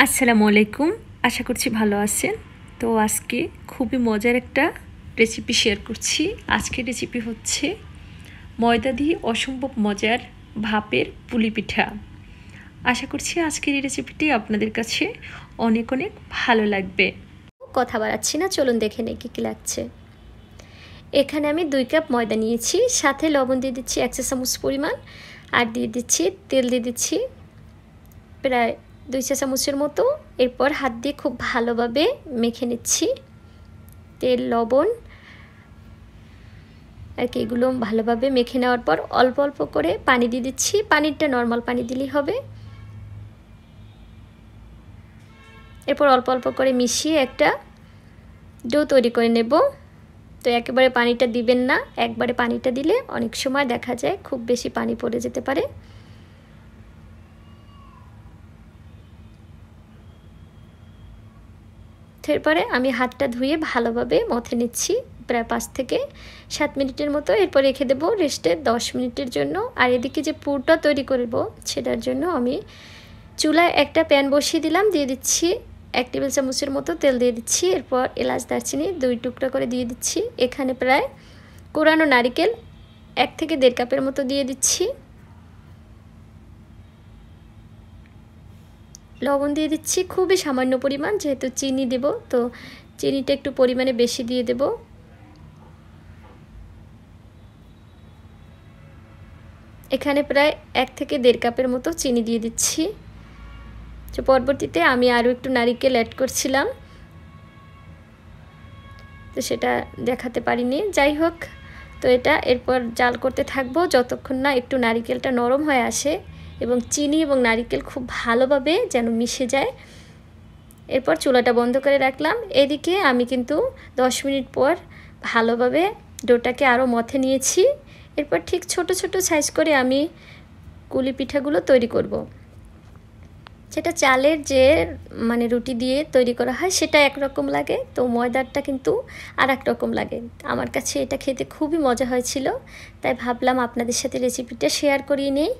আসসালামু আলাইকুম। আশা করছি ভালো আছেন। তো আজকে খুবই মজার একটা রেসিপি শেয়ার করছি। আজকের রেসিপি হচ্ছে ময়দা দিয়ে অসম্ভব মজার ভাপের পুলি পিঠা। আশা করছি আজকের এই রেসিপিটি আপনাদের কাছে অনেক অনেক ভালো লাগবে। কথা বাড়াচ্ছি না, চলুন দেখে নেই কী কী লাগছে। এখানে আমি 2 কাপ ময়দা নিয়েছি, সাথে লবণ দিয়ে দিচ্ছি 1 চা চামচ পরিমাণ, আর দিয়ে দিচ্ছি তেল, দিয়ে দিচ্ছি প্রায় 2 চা চামচের মতো। এরপর হাত দিয়ে খুব ভালোভাবে মেখে নিচ্ছি তেল, লবণ আর কি এগুলো ভালোভাবে মেখে নেওয়ার পর অল্প অল্প করে পানি দিয়ে দিচ্ছি। পানিটা নর্মাল পানি দিলেই হবে। এরপর অল্প অল্প করে মিশিয়ে একটা ডো তৈরি করে নেব। তো একেবারে পানিটা দিবেন না, একবারে পানিটা দিলে অনেক সময় দেখা যায় খুব বেশি পানি পড়ে যেতে পারে। এরপরে আমি হাতটা ধুয়ে ভালোভাবে মথে নিচ্ছি প্রায় 5 থেকে 7 মিনিটের মতো। এরপর রেখে দেব রেস্টে 10 মিনিটের জন্য। আর এদিকে যে পুরটা তৈরি করব সেটার জন্য আমি চুলায় একটা প্যান বসিয়ে দিলাম, দিয়ে দিচ্ছি 1 টেবিল চামচের মতো তেল দিয়ে দিচ্ছি। এরপর এলাচ, দারচিনি 2 টুকরা করে দিয়ে দিচ্ছি। এখানে প্রায় কোরানো নারকেল 1 থেকে 1.5 কাপের মতো দিয়ে দিচ্ছি। লবণ দিয়ে দিচ্ছি খুবই সামান্য পরিমাণ, যেহেতু চিনি দেব তো চিনিটা একটু পরিমাণে বেশি দিয়ে দেব। এখানে প্রায় 1 থেকে 1.5 কাপের মতো চিনি দিয়ে দিচ্ছি। তো পরবর্তীতে আমি আরও একটু নারকেল অ্যাড করছিলাম, তো সেটা দেখাতে পারিনি। যাই হোক, তো এটা এরপর জাল করতে থাকবো যতক্ষণ না একটু নারকেলটা নরম হয়ে আসে এবং চিনি এবং নারকেল খুব ভালোভাবে যেন মিশে যায়। এরপর চুলাটা বন্ধ করে রাখলাম। এদিকে আমি কিন্তু 10 মিনিট পর ভালোভাবে ডোটাকে আরও মথে নিয়েছি। এরপর ঠিক ছোট ছোট সাইজ করে আমি কুলি পিঠাগুলো তৈরি করব। সেটা চালের যে রুটি দিয়ে তৈরি করা হয় সেটা একরকম লাগে, তো ময়দারটা কিন্তু আর এক রকম লাগে। আমার কাছে এটা খেতে খুবই মজা হয়েছিল, তাই ভাবলাম আপনাদের সাথে রেসিপিটা শেয়ার করিয়ে নেই।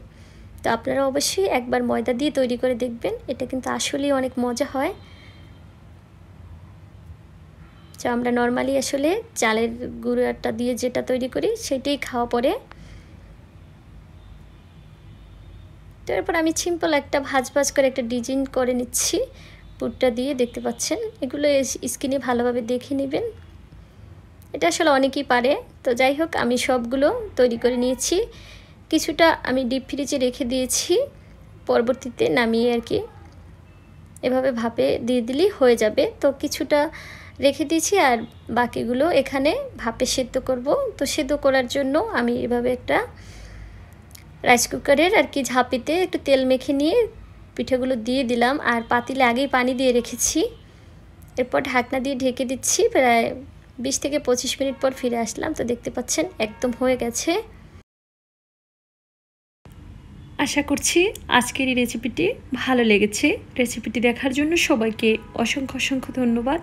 তো আপনারা অবশ্যই একবার ময়দা দিয়ে তৈরি করে দেখবেন, এটা কিন্তু আসলেই অনেক মজা হয়। তো আমরা নর্মালি আসলে চালের গুঁড়াটা দিয়ে যেটা তৈরি করি সেটাই খাওয়া পড়ে। তো এরপর আমি সিম্পল একটা ভাজ করে একটা ডিজাইন করে নিচ্ছি পুরটা দিয়ে, দেখতে পাচ্ছেন। এগুলো স্কিনে ভালোভাবে দেখে নেবেন, এটা আসলে অনেকেই পারে। তো যাই হোক, আমি সবগুলো তৈরি করে নিয়েছি। কিছুটা আমি ডিপ ফ্রিজে রেখে দিয়েছি, পরবর্তীতে নামিয়ে আর কি এভাবে ভাপে দিয়ে দিলেই হয়ে যাবে। তো কিছুটা রেখে দিয়েছি আর বাকিগুলো এখানে ভাপে সেদ্ধ করব। তো সেদ্ধ করার জন্য আমি এভাবে একটা রাইস কুকারের আর কি ঝাঁপিতে একটু তেল মেখে নিয়ে পিঠাগুলো দিয়ে দিলাম, আর পাতিলে আগেই পানি দিয়ে রেখেছি। এরপর ঢাকনা দিয়ে ঢেকে দিচ্ছি। প্রায় 20 থেকে 25 মিনিট পর ফিরে আসলাম। তো দেখতে পাচ্ছেন একদম হয়ে গেছে। আশা করছি আজকের এই রেসিপিটি ভালো লেগেছে। রেসিপিটি দেখার জন্য সবাইকে অসংখ্য অসংখ্য ধন্যবাদ।